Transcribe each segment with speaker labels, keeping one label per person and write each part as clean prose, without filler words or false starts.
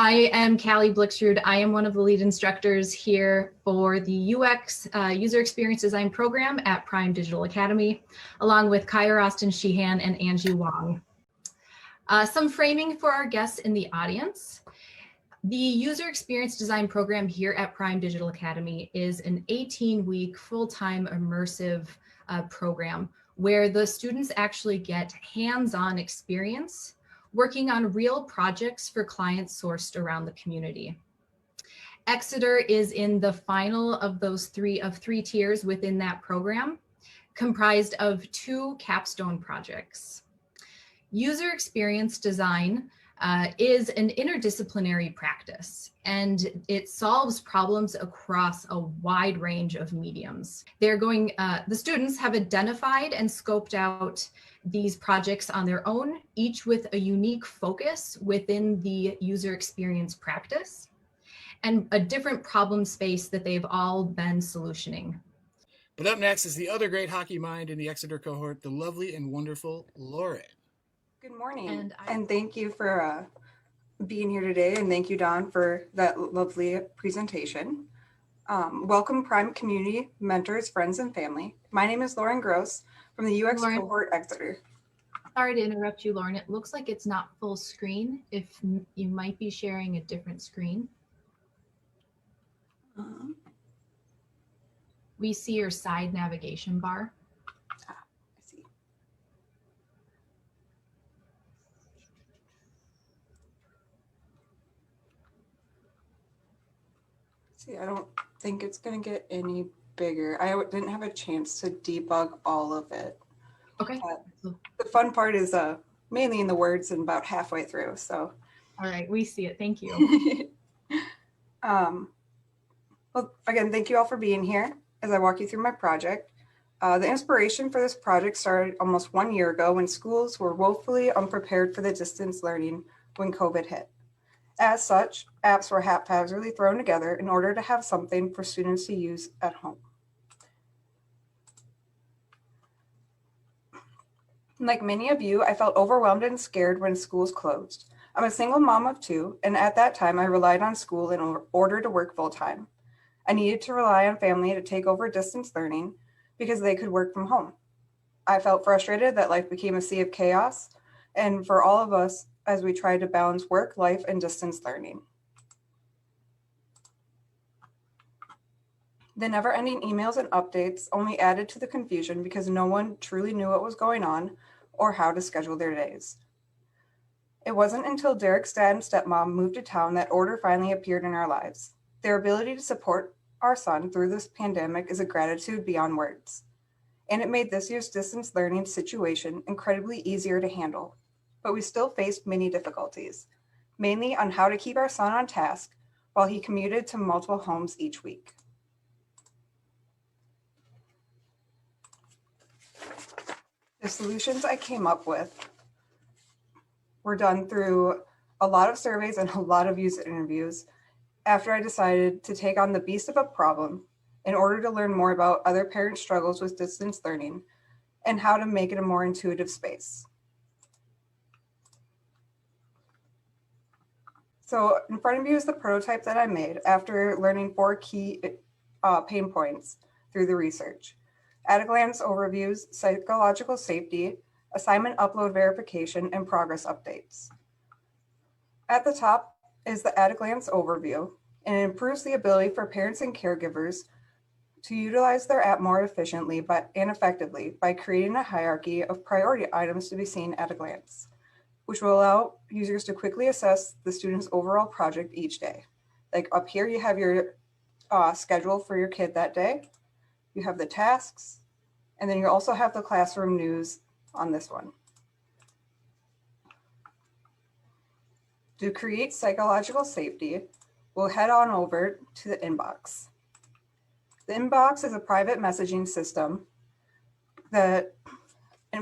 Speaker 1: I am Callie Blixrud. I am one of the lead instructors here for the UX User Experience Design program at Prime Digital Academy, along with Kaya Austin Sheehan and Angie Wong. Some framing for our guests in the audience. The User Experience Design program here at Prime Digital Academy is an 18-week full-time immersive program where the students actually get hands-on experience working on real projects for clients sourced around the community. Exeter is in the final of those three tiers within that program, comprised of 2 capstone projects. User experience design is an interdisciplinary practice, and it solves problems across a wide range of mediums. The students have identified and scoped out these projects on their own, each with a unique focus within the user experience practice and a different problem space that they've all been solutioning.
Speaker 2: But up next is the other great hockey mind in the Exeter cohort, the lovely and wonderful Lauren.
Speaker 3: Good morning, and thank you for being here today, and thank you, Don, for that lovely presentation. Welcome, Prime Community Mentors, Friends, and Family. My name is Lauren Gross from the UX cohort Exeter.
Speaker 1: Sorry to interrupt you, Lauren. It looks like it's not full screen. If you might be sharing a different screen. We see your side navigation bar.
Speaker 3: I see. See, I don't think it's going to get any bigger. I didn't have a chance to debug all of it.
Speaker 1: Okay.
Speaker 3: The fun part is mainly in the words and about halfway through. So.
Speaker 1: All right, we see it. Thank you.
Speaker 3: Well, again, thank you all for being here as I walk you through my project. The inspiration for this project started almost 1 year ago when schools were woefully unprepared for the distance learning when COVID hit. As such, apps were haphazardly thrown together in order to have something for students to use at home. Like many of you, I felt overwhelmed and scared when schools closed. I'm a single mom of 2, and at that time I relied on school in order to work full-time. I needed to rely on family to take over distance learning because they could work from home. I felt frustrated that life became a sea of chaos, and for all of us as we tried to balance work, life, and distance learning. The never-ending emails and updates only added to the confusion because no one truly knew what was going on or how to schedule their days. It wasn't until Derek's dad and stepmom moved to town that order finally appeared in our lives. Their ability to support our son through this pandemic is a gratitude beyond words. And it made this year's distance learning situation incredibly easier to handle. But we still faced many difficulties, mainly on how to keep our son on task while he commuted to multiple homes each week. The solutions I came up with were done through a lot of surveys and a lot of user interviews after I decided to take on the beast of a problem in order to learn more about other parent struggles with distance learning and how to make it a more intuitive space. So in front of you is the prototype that I made after learning 4 key pain points through the research. At-a-glance overviews, psychological safety, assignment upload verification, and progress updates. At the top is the at-a-glance overview, and it improves the ability for parents and caregivers to utilize their app more efficiently and effectively by creating a hierarchy of priority items to be seen at a glance, which will allow users to quickly assess the student's overall project each day. Like up here, you have your schedule for your kid that day. You have the tasks, and then you also have the classroom news on this one. To create psychological safety, we'll head on over to the inbox. The inbox is a private messaging system that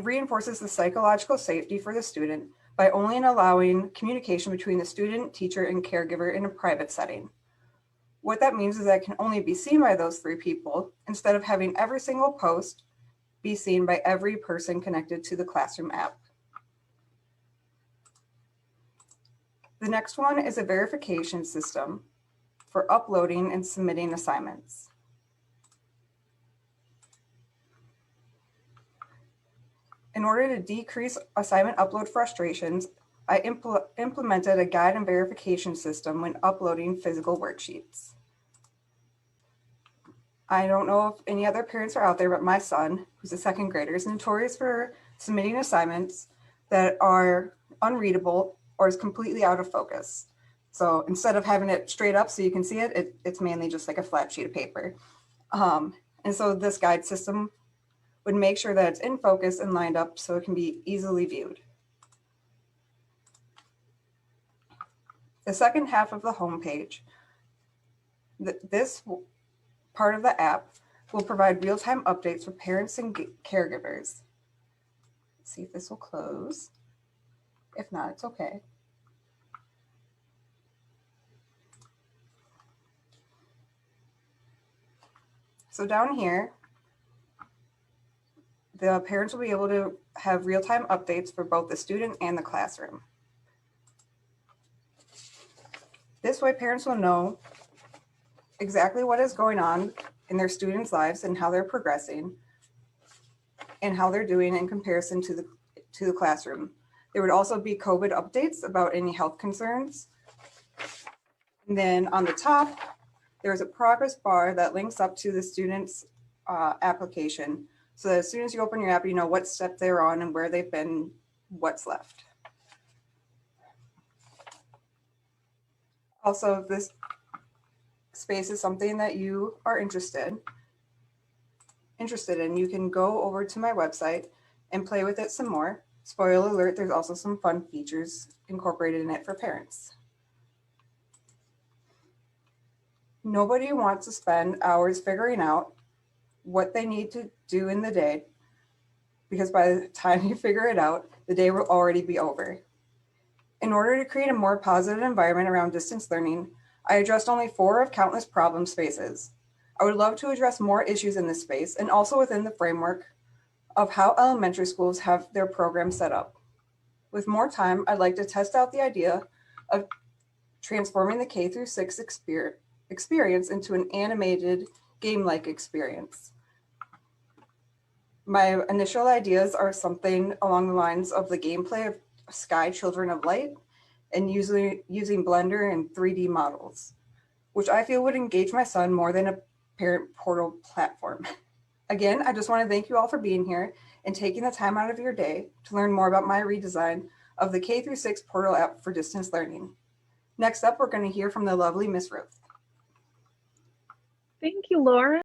Speaker 3: reinforces the psychological safety for the student by only allowing communication between the student, teacher, and caregiver in a private setting. What that means is that it can only be seen by those 3 people instead of having every single post be seen by every person connected to the classroom app. The next one is a verification system for uploading and submitting assignments. In order to decrease assignment upload frustrations, I implemented a guide and verification system when uploading physical worksheets. I don't know if any other parents are out there, but my son, who's a second grader, is notorious for submitting assignments that are unreadable or is completely out of focus. So instead of having it straight up so you can see it, it's mainly just like a flat sheet of paper. And so this guide system would make sure that it's in focus and lined up so it can be easily viewed. The second half of the homepage, this part of the app will provide real-time updates for parents and caregivers. Let's see if this will close. If not, it's okay. So down here, the parents will be able to have real-time updates for both the student and the classroom. This way, parents will know exactly what is going on in their students' lives and how they're progressing and how they're doing in comparison to the classroom. There would also be COVID updates about any health concerns. And then on the top, there's a progress bar that links up to the student's application. So that as soon as you open your app, you know what step they're on and where they've been, what's left. Also, if this space is something that you are interested in, you can go over to my website and play with it some more. Spoiler alert, there's also some fun features incorporated in it for parents. Nobody wants to spend hours figuring out what they need to do in the day, because by the time you figure it out, the day will already be over. In order to create a more positive environment around distance learning, I addressed only 4 of countless problem spaces. I would love to address more issues in this space and also within the framework of how elementary schools have their program set up. With more time, I'd like to test out the idea of transforming the K-6 experience into an animated game-like experience. My initial ideas are something along the lines of the gameplay of Sky Children of Light and using Blender and 3D models, which I feel would engage my son more than a parent portal platform. Again, I just want to thank you all for being here and taking the time out of your day to learn more about my redesign of the K-6 portal app for distance learning. Next up, we're going to hear from the lovely Miss Ruth.
Speaker 4: Thank you, Laura.